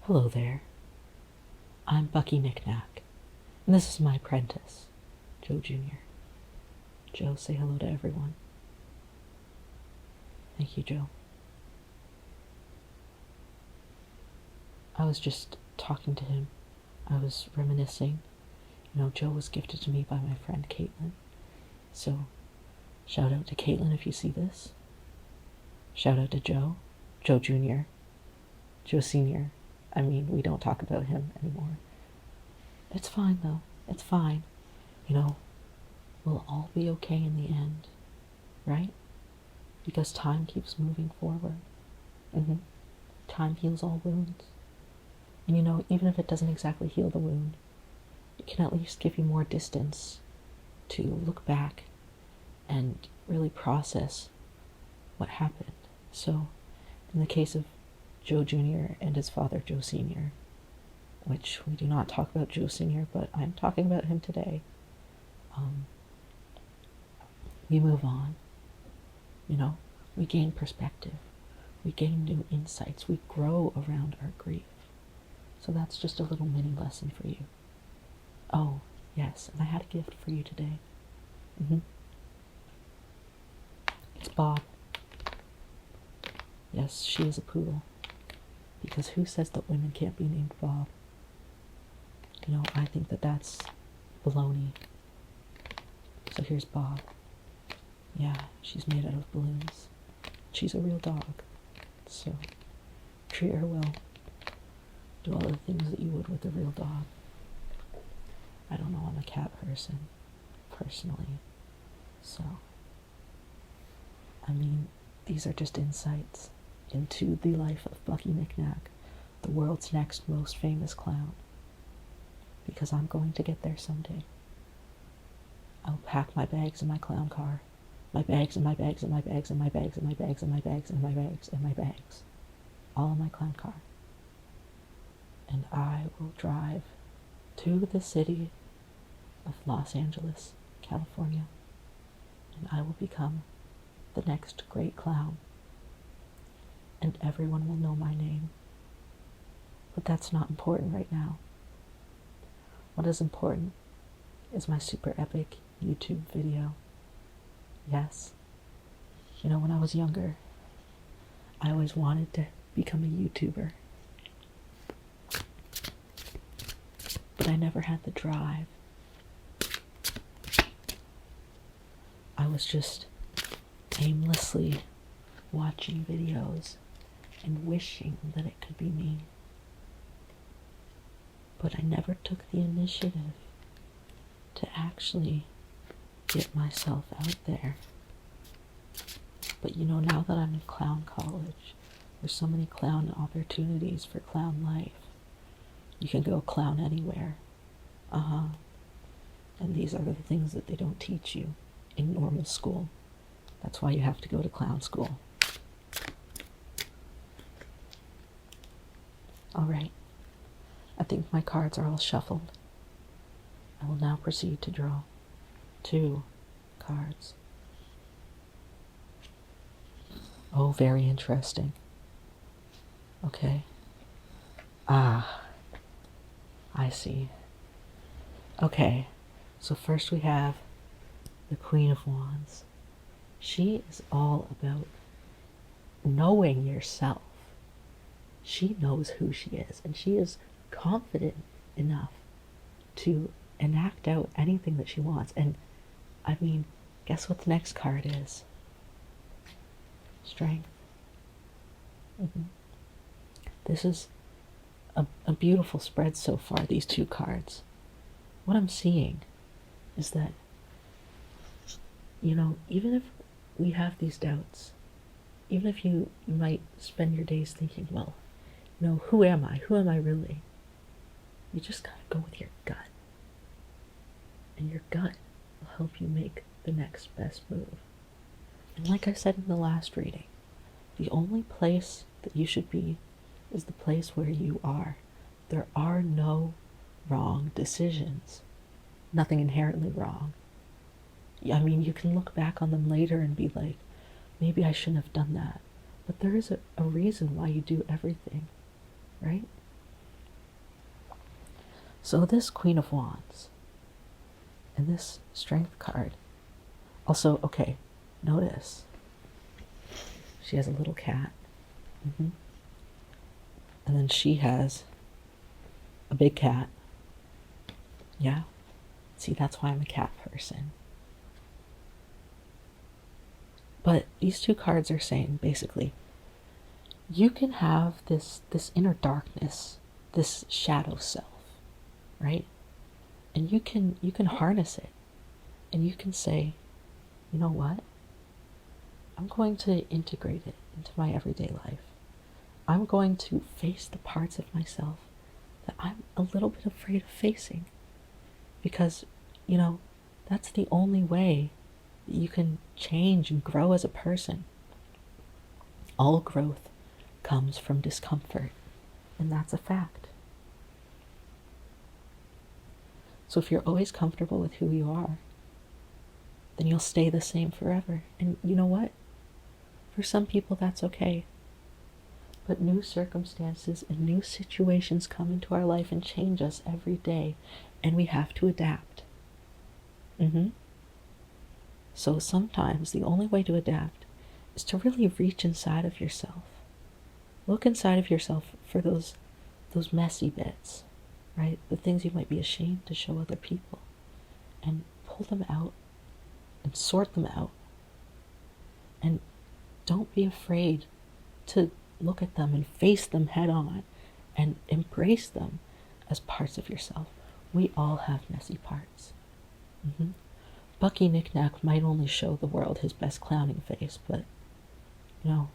Hello there. I'm Bucky Knickknack, and this is my apprentice, Joe Jr. Joe, say hello to everyone. Thank you, Joe. I was just talking to him. I was reminiscing. Joe was gifted to me by my friend Caitlin. So, shout out to Caitlin if you see this. Shout out to Joe. Joe Jr. Joe Sr. I mean, we don't talk about him anymore. It's fine, though. It's fine. We'll all be okay in the end, right? Because time keeps moving forward. Time heals all wounds. And even if it doesn't exactly heal the wound, it can at least give you more distance to look back and really process what happened. So, in the case of Joe Jr. and his father, Joe Sr., which we do not talk about Joe Sr., but I'm talking about him today, we move on. We gain perspective. We gain new insights. We grow around our grief. So that's just a little mini lesson for you. Oh, yes, and I had a gift for you today. It's Bob. Yes, she is a poodle. Because who says that women can't be named Bob? I think that that's baloney. So here's Bob. Yeah, she's made out of balloons. She's a real dog. So treat her well. Do all the things that you would with a real dog. I don't know, I'm a cat person, personally. So, these are just insights into the life of Bucky Knickknack, the world's next most famous clown. Because I'm going to get there someday. I'll pack my bags in my clown car. My bags and my bags and my bags and my bags and my bags and my bags and my bags and my bags. All in my clown car. And I will drive to the city of Los Angeles, California. And I will become the next great clown. And everyone will know my name. But that's not important right now. What is important is my super epic YouTube video. Yes. When I was younger, I always wanted to become a YouTuber. But I never had the drive. I was just aimlessly watching videos and wishing that it could be me. But I never took the initiative to actually get myself out there. But now that I'm in clown college, there's so many clown opportunities for clown life. You can go clown anywhere. And these are the things that they don't teach you in normal school. That's why you have to go to clown school. Alright. I think my cards are all shuffled. I will now proceed to draw 2 cards. Oh, very interesting. Okay. I see. Okay, so first we have the Queen of Wands. She is all about knowing yourself. She knows who she is, and she is confident enough to enact out anything that she wants. And guess what the next card is? Strength. This is a beautiful spread so far, these 2 cards. What I'm seeing is that, even if we have these doubts, even if you might spend your days thinking, well, who am I? Who am I really? You just gotta go with your gut. And your gut will help you make the next best move. And like I said in the last reading, the only place that you should be is the place where you are. There are no wrong decisions. Nothing inherently wrong. You can look back on them later and be like, maybe I shouldn't have done that. But there is a reason why you do everything, right? So this Queen of Wands and this Strength card. Also, okay, notice she has a little cat. And then she has a big cat. Yeah. See, that's why I'm a cat person. But these two cards are saying, basically, you can have this inner darkness, this shadow self, right? And you can harness it. And you can say, you know what? I'm going to integrate it into my everyday life. I'm going to face the parts of myself that I'm a little bit afraid of facing. Because, that's the only way that you can change and grow as a person. All growth comes from discomfort, and that's a fact. So if you're always comfortable with who you are, then you'll stay the same forever. And you know what? For some people, that's okay. But new circumstances and new situations come into our life and change us every day, and we have to adapt. So sometimes the only way to adapt is to really reach inside of yourself. Look inside of yourself for those messy bits, right? The things you might be ashamed to show other people, and pull them out and sort them out. And don't be afraid to look at them and face them head on and embrace them as parts of yourself. We all have messy parts. Bucky Knickknack might only show the world his best clowning face, but, there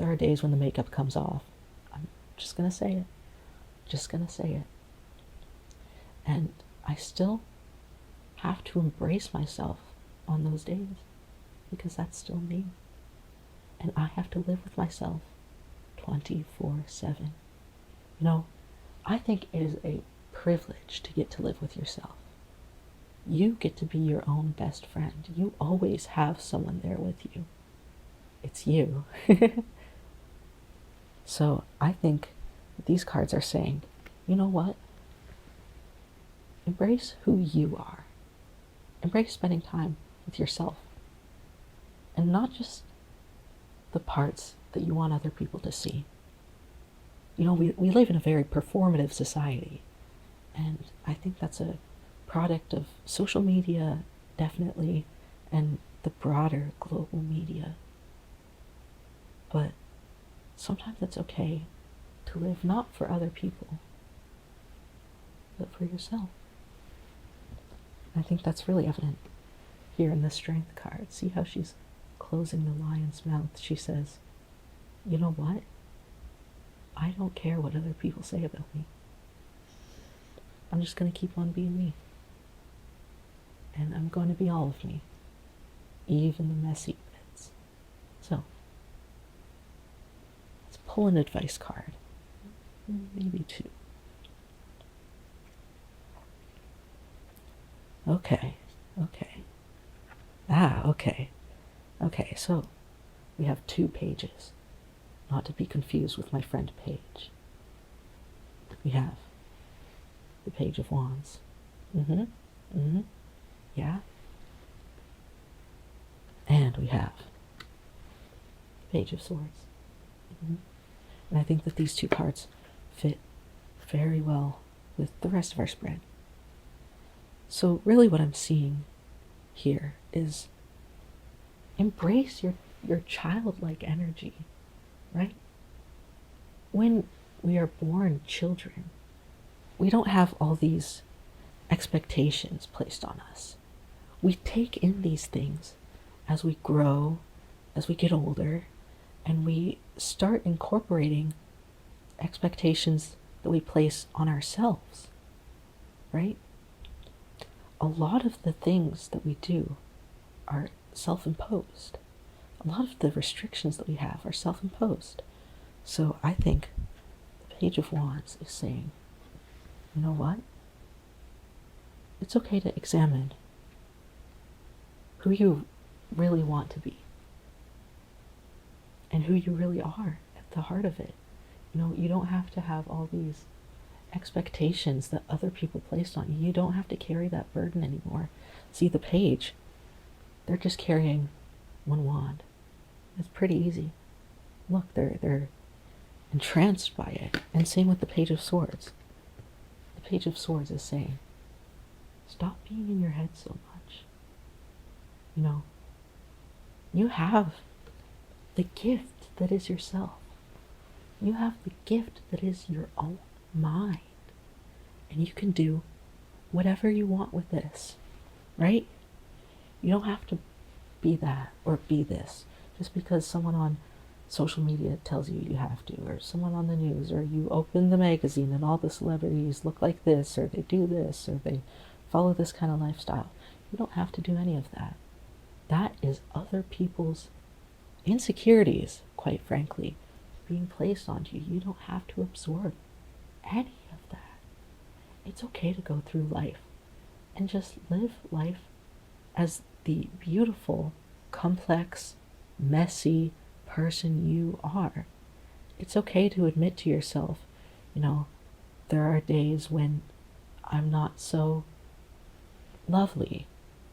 are days when the makeup comes off. I'm just gonna say it. Just gonna say it. And I still have to embrace myself on those days, because that's still me. And I have to live with myself 24/7. I think it is a privilege to get to live with yourself. You get to be your own best friend. You always have someone there with you. It's you. So I think these cards are saying, you know what? Embrace who you are. Embrace spending time with yourself. And not just the parts that you want other people to see. We live in a very performative society. And I think that's a product of social media, definitely, and the broader global media. But sometimes it's okay to live not for other people, but for yourself. I think that's really evident here in the Strength card. See how she's closing the lion's mouth? She says, you know what? I don't care what other people say about me. I'm just going to keep on being me. And I'm going to be all of me, even the messy bits. So, let's pull an advice card. Maybe two. Okay. Okay, so we have 2 pages. Not to be confused with my friend Paige. We have the Page of Wands. Yeah. And we have Page of Swords. And I think that these 2 cards fit very well with the rest of our spread. So really what I'm seeing here is embrace your childlike energy, right? When we are born children, we don't have all these expectations placed on us. We take in these things as we grow, as we get older, and we start incorporating expectations that we place on ourselves, right? A lot of the things that we do are self-imposed. A lot of the restrictions that we have are self-imposed. So I think the Page of Wands is saying, you know what? It's okay to examine who you really want to be and who you really are at the heart of it. You don't have to have all these expectations that other people placed on you. You don't have to carry that burden anymore. See, the page, they're just carrying one wand. It's pretty easy. Look, they're entranced by it. And same with the Page of Swords. The Page of Swords is saying, stop being in your head so much. You know, you have the gift that is yourself. You have the gift that is your own mind. And you can do whatever you want with this, right? You don't have to be that or be this just because someone on social media tells you you have to, or someone on the news, or you open the magazine and all the celebrities look like this, or they do this, or they follow this kind of lifestyle. You don't have to do any of that. That is other people's insecurities, quite frankly, being placed onto you. You don't have to absorb any of that. It's okay to go through life and just live life as the beautiful, complex, messy person you are. It's okay to admit to yourself, you know, there are days when I'm not so lovely,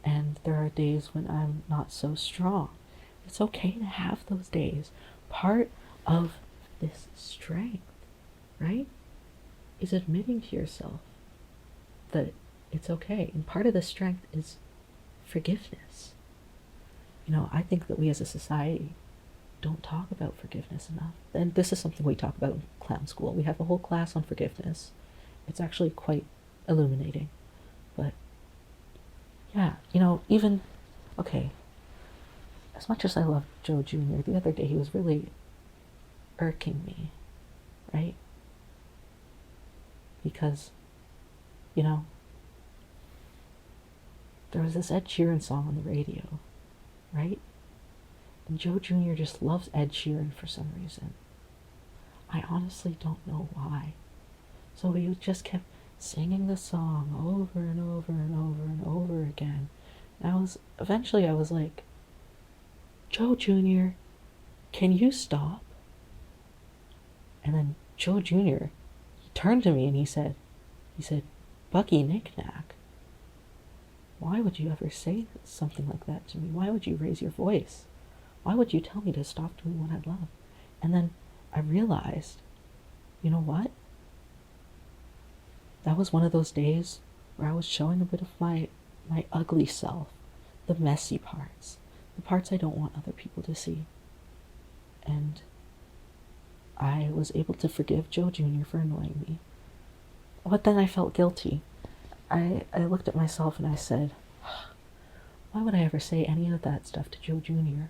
and there are days when I'm not so strong. It's okay to have those days. Part of this strength, right, is admitting to yourself that it's okay. And part of the strength is forgiveness. You know, I think that we as a society don't talk about forgiveness enough. And this is something we talk about in clown school. We have a whole class on forgiveness. It's actually quite illuminating. But yeah, you know, even, okay, as much as I love Joe Jr., the other day he was really irking me, right? Because, you know, there was this Ed Sheeran song on the radio, right? And Joe Jr. just loves Ed Sheeran for some reason. I honestly don't know why. So he just kept singing the song over and over and over and over again. And eventually I was like, Joe Jr., can you stop? And then Joe Jr., he turned to me and he said, Bucky Knick-Knack, why would you ever say something like that to me? Why would you raise your voice? Why would you tell me to stop doing what I love? And then I realized, you know what? That was one of those days where I was showing a bit of my ugly self, the messy parts, the parts I don't want other people to see. And I was able to forgive Joe Jr. for annoying me. But then I felt guilty. I looked at myself and I said, why would I ever say any of that stuff to Joe Jr.?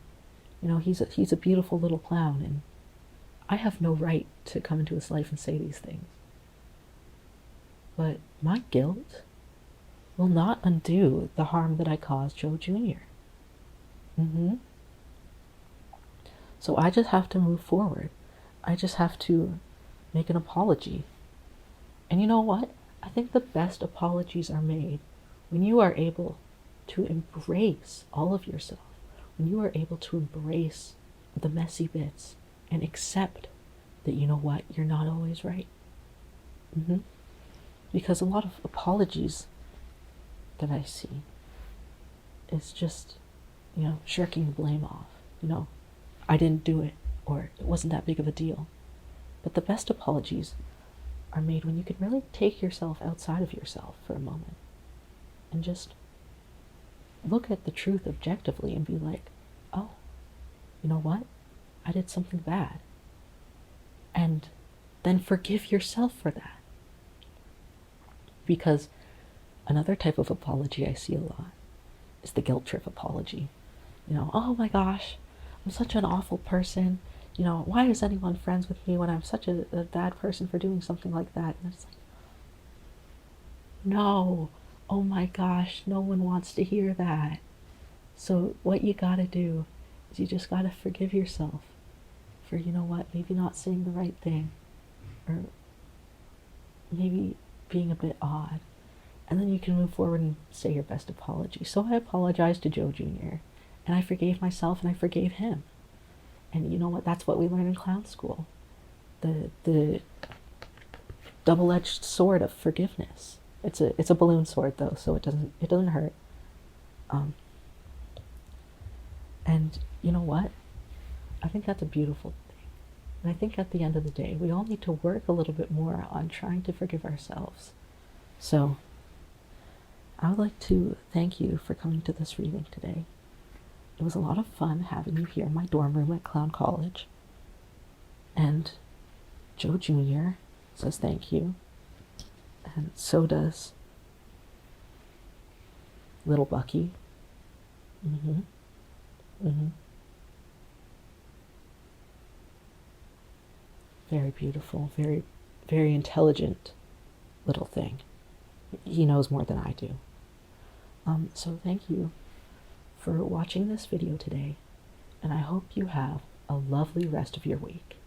You know, he's a beautiful little clown, and I have no right to come into his life and say these things. But my guilt will not undo the harm that I caused Joe Jr. So I just have to move forward. I just have to make an apology. And you know what? I think the best apologies are made when you are able to embrace all of yourself, when you are able to embrace the messy bits and accept that, you know what, you're not always right. Because a lot of apologies that I see is just, you know, shirking the blame off. You know, I didn't do it, or it wasn't that big of a deal. But the best apologies are made when you can really take yourself outside of yourself for a moment and just look at the truth objectively and be like, oh, you know what? I did something bad. And then forgive yourself for that. Because another type of apology I see a lot is the guilt trip apology. You know, oh my gosh, I'm such an awful person. You know, why is anyone friends with me when I'm such a bad person for doing something like that? And it's like, no, oh my gosh, no one wants to hear that. So what you gotta do is you just gotta forgive yourself for, you know what, maybe not saying the right thing, or maybe being a bit odd. And then you can move forward and say your best apology. So I apologized to Joe Jr., and I forgave myself and I forgave him. And you know what? That's what we learn in clown school. The double-edged sword of forgiveness. It's a balloon sword though, so it doesn't hurt. And you know what? I think that's a beautiful thing. And I think at the end of the day, we all need to work a little bit more on trying to forgive ourselves. So I would like to thank you for coming to this reading today. It was a lot of fun having you here in my dorm room at Clown College. And Joe Jr. says thank you. And so does Little Bucky. Mm-hmm. Mm-hmm. Very beautiful, very, very intelligent little thing. He knows more than I do. So thank you for watching this video today, and I hope you have a lovely rest of your week.